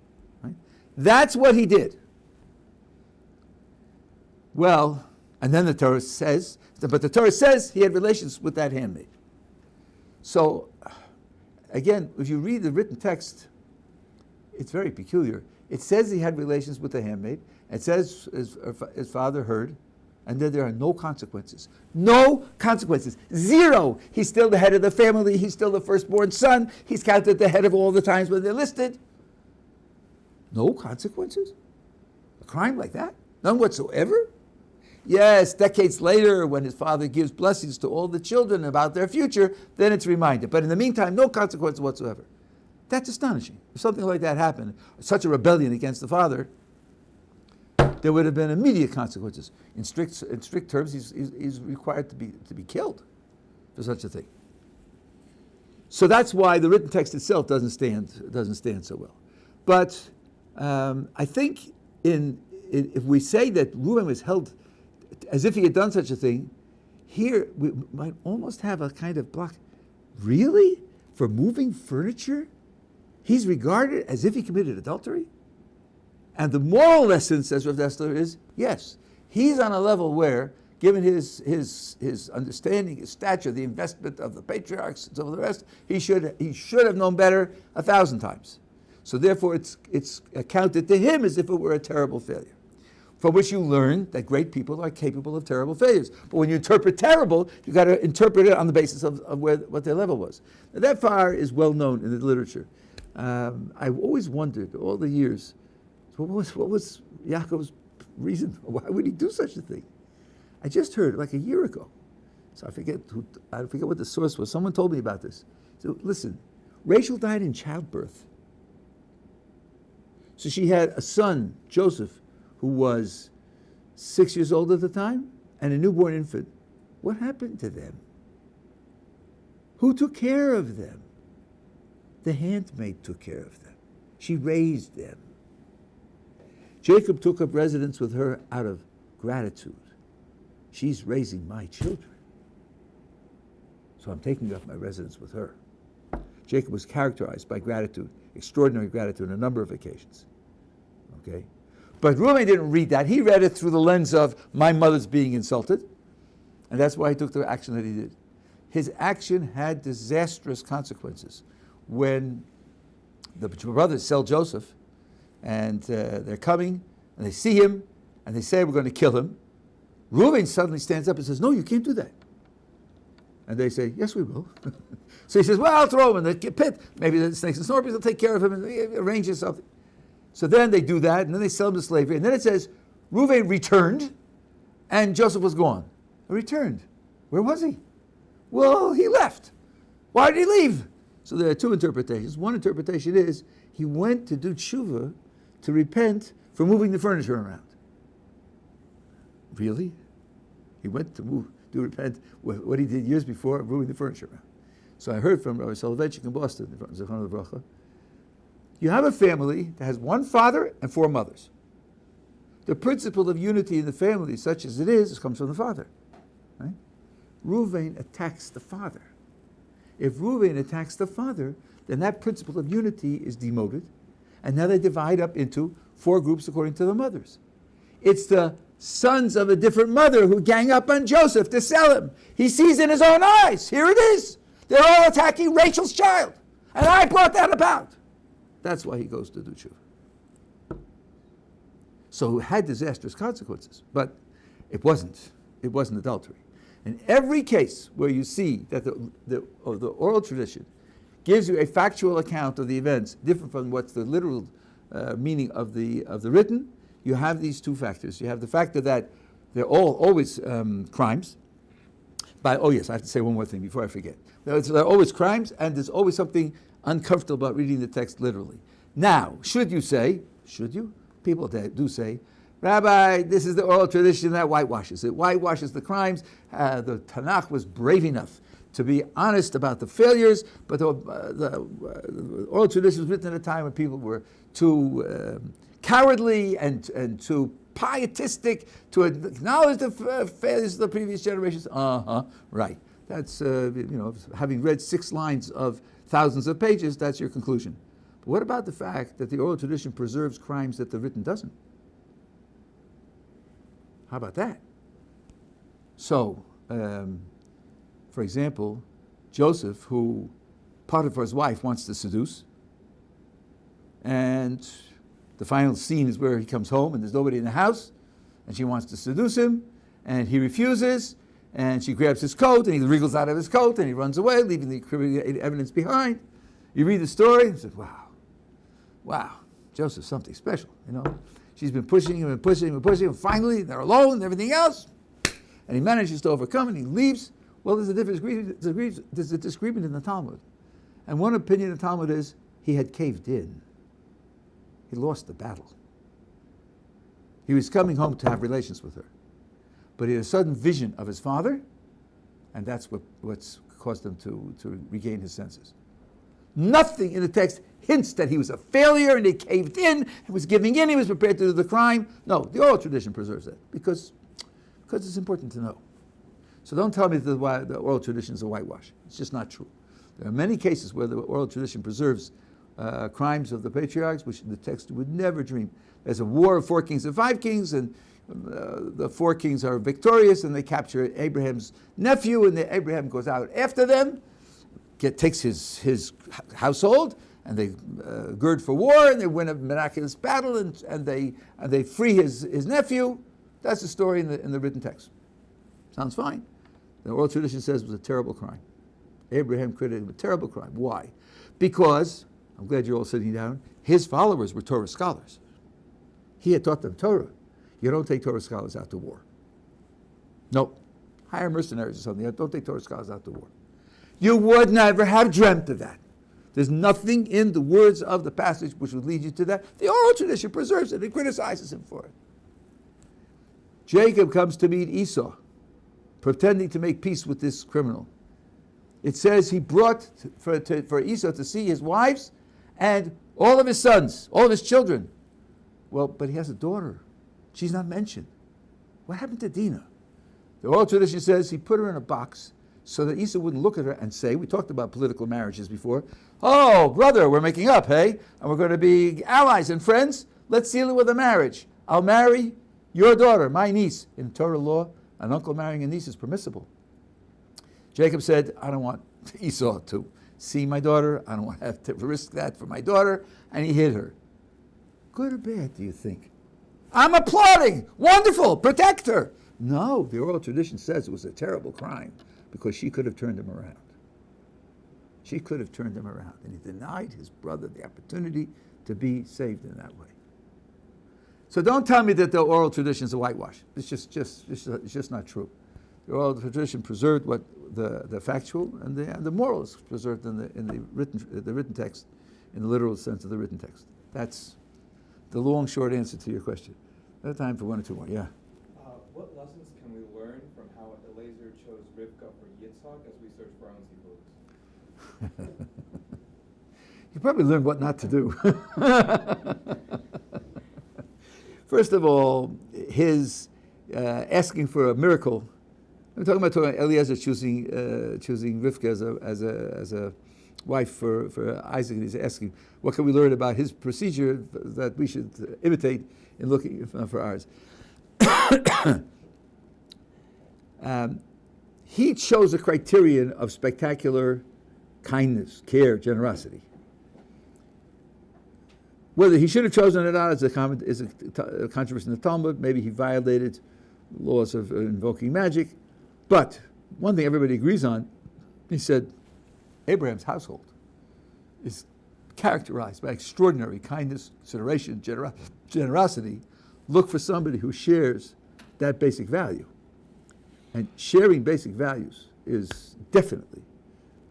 Right? That's what he did. Well, and then the Torah says he had relations with that handmaid. So, again, if you read the written text, it's very peculiar. It says he had relations with the handmaid. It says his father heard, and then there are no consequences. No consequences. 0. He's still the head of the family. He's still the firstborn son. He's counted the head of all the times when they're listed. No consequences? A crime like that? None whatsoever? Yes, decades later, when his father gives blessings to all the children about their future, then it's reminded. But in the meantime, no consequence whatsoever. That's astonishing. If something like that happened, such a rebellion against the father, there would have been immediate consequences. In strict terms, he's required to be killed for such a thing. So that's why the written text itself doesn't stand so well. But I think if we say that Reuben was held as if he had done such a thing, here we might almost have a kind of block. Really? For moving furniture? He's regarded as if he committed adultery? And the moral lesson, says Rav Dessler, is yes, he's on a level where, given his understanding, his stature, the investment of the patriarchs and some of the rest, he should have known better 1,000 times. So therefore it's accounted to him as if it were a terrible failure. From which you learn that great people are capable of terrible failures. But when you interpret terrible, you've got to interpret it on the basis of what their level was. Now, that far is well known in the literature. I've always wondered all the years, what was Yaakov's reason? Why would he do such a thing? I just heard like a year ago. So I forget what the source was. Someone told me about this. So listen, Rachel died in childbirth. So she had a son, Joseph, who was 6 years old at the time, and a newborn infant. What happened to them? Who took care of them? The handmaid took care of them. She raised them. Jacob took up residence with her out of gratitude. She's raising my children, so I'm taking up my residence with her. Jacob was characterized by gratitude, extraordinary gratitude on a number of occasions. Okay? But Reuben didn't read that. He read it through the lens of my mother's being insulted, and that's why he took the action that he did. His action had disastrous consequences. When the brothers sell Joseph, and they're coming, and they see him, and they say, we're going to kill him, Reuben suddenly stands up and says, no, you can't do that. And they say, yes, we will. So he says, well, I'll throw him in the pit. Maybe the snakes and scorpions will take care of him and arrange something. So then they do that, and then they sell him to slavery. And then it says, Reuben returned, and Joseph was gone. He returned. Where was he? Well, he left. Why did he leave? So there are two interpretations. One interpretation is he went to do Teshuva, to repent for moving the furniture around. Really? He went to repent what he did years before, moving the furniture around. So I heard from Rabbi Soloveitchik in Boston, Zechron Livracha, you have a family that has one father and four mothers. The principle of unity in the family, such as it is, comes from the father. Right? Reuven attacks the father. If Reuven attacks the father, then that principle of unity is demoted, and now they divide up into four groups according to the mothers. It's the sons of a different mother who gang up on Joseph to sell him. He sees in his own eyes, here it is. They're all attacking Rachel's child, and I brought that about. That's why he goes to do Teshuva. So it had disastrous consequences, but it wasn't adultery. In every case where you see that the oral tradition gives you a factual account of the events different from what's the literal meaning of the written, you have these two factors. You have the factor that they're always crimes. Oh yes, I have to say one more thing before I forget. They're always crimes, and there's always something uncomfortable about reading the text literally. Now, should you? People do say, Rabbi, this is the oral tradition that whitewashes. It whitewashes the crimes. The Tanakh was brave enough to be honest about the failures, but the oral tradition was written at a time when people were too cowardly and too pietistic to acknowledge the failures of the previous generations. Right. That's, having read 6 lines of thousands of pages, that's your conclusion. But what about the fact that the oral tradition preserves crimes that the written doesn't? How about that? So, for example, Joseph, who Potiphar's wife wants to seduce, and the final scene is where he comes home and there's nobody in the house, and she wants to seduce him, and he refuses, and she grabs his coat, and he wriggles out of his coat, and he runs away, leaving the incriminating evidence behind. You read the story and say, wow, Joseph's something special, She's been pushing him and pushing him and pushing him, and finally they're alone and everything else, and he manages to overcome, and he leaves. Well, there's a disagreement in the Talmud. And one opinion in the Talmud is he had caved in. He lost the battle. He was coming home to have relations with her. But he had a sudden vision of his father, and that's what's caused him to regain his senses. Nothing in the text hints that he was a failure and he caved in, he was giving in, he was prepared to do the crime. No, the oral tradition preserves that because it's important to know. So don't tell me that the oral tradition is a whitewash. It's just not true. There are many cases where the oral tradition preserves crimes of the patriarchs, which the text would never dream. There's a war of 4 kings and 5 kings, and the 4 kings are victorious, and they capture Abraham's nephew, and Abraham goes out after them, takes his household, and they gird for war, and they win a miraculous battle, and they free his nephew. That's the story in the written text. Sounds fine. The oral tradition says it was a terrible crime. Abraham committed a terrible crime. Why? Because, I'm glad you're all sitting down, his followers were Torah scholars. He had taught them Torah. You don't take Torah scholars out to war. Nope. Hire mercenaries or something. Don't take Torah scholars out to war. You would never have dreamt of that. There's nothing in the words of the passage which would lead you to that. The oral tradition preserves it and criticizes him for it. Jacob comes to meet Esau, pretending to make peace with this criminal. It says he brought for Esau to see his wives and all of his sons, all of his children. Well, but he has a daughter. She's not mentioned. What happened to Dinah? The oral tradition says he put her in a box so that Esau wouldn't look at her and say, we talked about political marriages before, oh, brother, we're making up, hey? And we're going to be allies and friends. Let's seal it with a marriage. I'll marry your daughter, my niece. In Torah law, an uncle marrying a niece is permissible. Jacob said, I don't want Esau to see my daughter. I don't want to have to risk that for my daughter. And he hid her. Good or bad, do you think? I'm applauding. Wonderful. Protect her. No, the oral tradition says it was a terrible crime because she could have turned him around. She could have turned him around. And he denied his brother the opportunity to be saved in that way. So don't tell me that the oral tradition is a whitewash. It's just not true. The oral tradition preserved what the factual and the moral is preserved in the written text, in the literal sense of the written text. That's the long, short answer to your question. I have time for 1 or 2 more. Yeah. What lessons can we learn from how Eliezer chose Rivka for Yitzhak as we search for our own books? You probably learned what not to do. First of all, his asking for a miracle. I'm talking about Eliezer choosing Rivka as a wife for Isaac, and he's asking, what can we learn about his procedure that we should imitate in looking for ours? He chose a criterion of spectacular kindness, care, generosity. Whether he should have chosen it or not is a controversy in the Talmud. Maybe he violated laws of invoking magic. But one thing everybody agrees on, he said, Abraham's household is characterized by extraordinary kindness, consideration, generosity. Look for somebody who shares that basic value. And sharing basic values is definitely,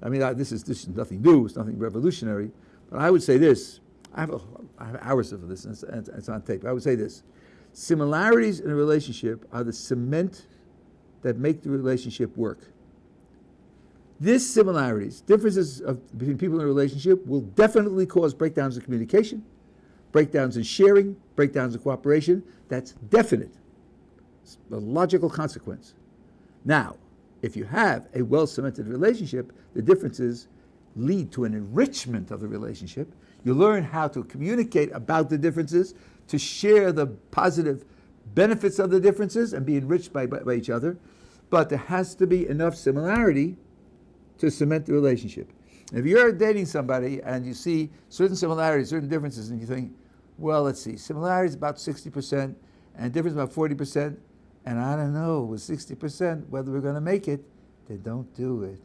this is nothing new, it's nothing revolutionary, but I would say this, I have hours of this, and it's on tape. I would say this: similarities in a relationship are the cement that make the relationship work. These similarities, differences between people in a relationship, will definitely cause breakdowns in communication, breakdowns in sharing, breakdowns in cooperation. That's definite. It's a logical consequence. Now, if you have a well-cemented relationship, the differences lead to an enrichment of the relationship. You learn how to communicate about the differences, to share the positive benefits of the differences and be enriched by each other. But there has to be enough similarity to cement the relationship. If you're dating somebody and you see certain similarities, certain differences, and you think, well, let's see, similarities about 60% and difference about 40%, and I don't know, with 60%, whether we're going to make it, then don't do it.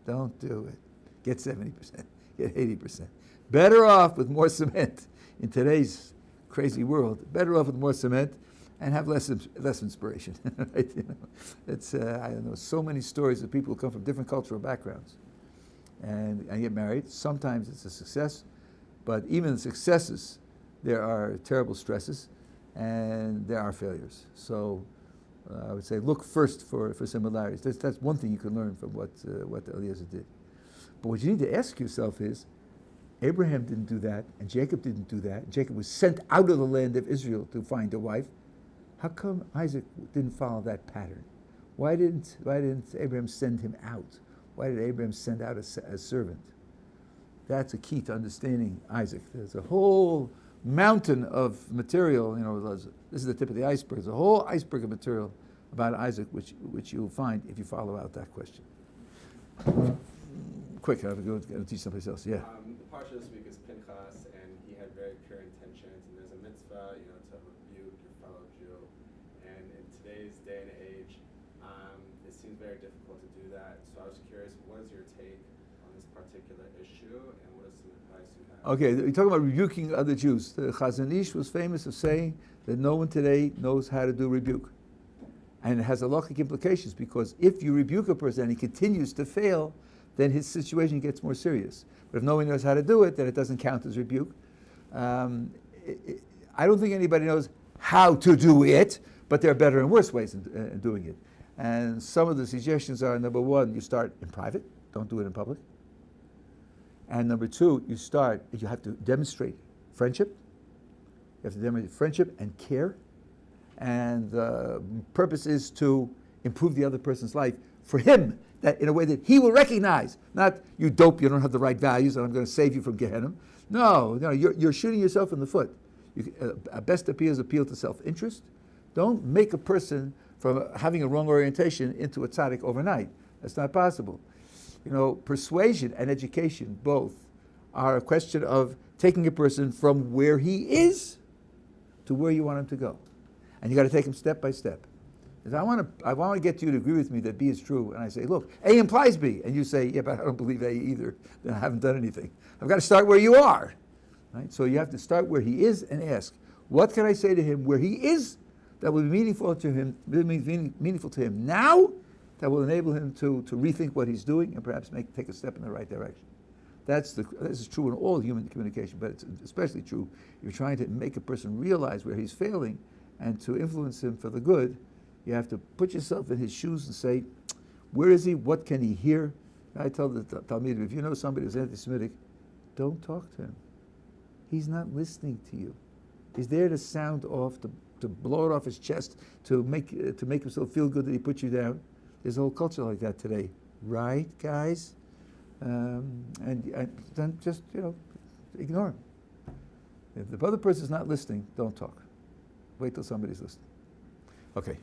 Don't do it. Get 70%, get 80%. Better off with more cement in today's crazy world. Better off with more cement and have less inspiration. Right? It's I don't know, so many stories of people who come from different cultural backgrounds and get married. Sometimes it's a success, but even in successes, there are terrible stresses and there are failures. So I would say look first for similarities. That's one thing you can learn from what Eliezer did. But what you need to ask yourself is, Abraham didn't do that, and Jacob didn't do that. Jacob was sent out of the land of Israel to find a wife. How come Isaac didn't follow that pattern? Why didn't Abraham send him out? Why did Abraham send out a servant? That's a key to understanding Isaac. There's a whole mountain of material, this is the tip of the iceberg. There's a whole iceberg of material about Isaac, which you'll find if you follow out that question. Quick, I have to go teach someplace else. Yeah. The parsha this week is Pinchas, and he had very pure intentions, and there's a mitzvah, to rebuke your fellow Jew. And in today's day and age, it seems very difficult to do that. So I was curious, what is your take on this particular issue, and what is some advice you have? Okay, you're talking about rebuking other Jews. The Chazon Ish was famous of saying that no one today knows how to do rebuke. And it has halachic implications, because if you rebuke a person and he continues to fail, then his situation gets more serious. But if no one knows how to do it, then it doesn't count as rebuke. I don't think anybody knows how to do it, but there are better and worse ways in doing it. And some of the suggestions are, number one, you start in private, don't do it in public. And number two, you have to demonstrate friendship. You have to demonstrate friendship and care. And the purpose is to improve the other person's life for him, that in a way that he will recognize. Not, you dope, you don't have the right values, and I'm going to save you from Gehenna. No, you're shooting yourself in the foot. Best appeal to self-interest. Don't make a person from having a wrong orientation into a tzaddik overnight. That's not possible. Persuasion and education both are a question of taking a person from where he is to where you want him to go. And you got to take him step by step. If I want to get you to agree with me that B is true, and I say, look, A implies B, and you say, yeah, but I don't believe A either, then I haven't done anything. I've got to start where you are. Right? So you have to start where he is and ask, what can I say to him where he is that will be meaningful to him now, that will enable him to rethink what he's doing and perhaps take a step in the right direction. This is true in all human communication, but it's especially true if you're trying to make a person realize where he's failing and to influence him for the good. You have to put yourself in his shoes and say, where is he? What can he hear? I tell the Talmud, if you know somebody who's anti-Semitic, don't talk to him. He's not listening to you. He's there to sound off, to blow it off his chest, to make himself feel good that he put you down. There's a whole culture like that today. Right, guys? And then just, ignore him. If the other person's not listening, don't talk. Wait till somebody's listening. Okay.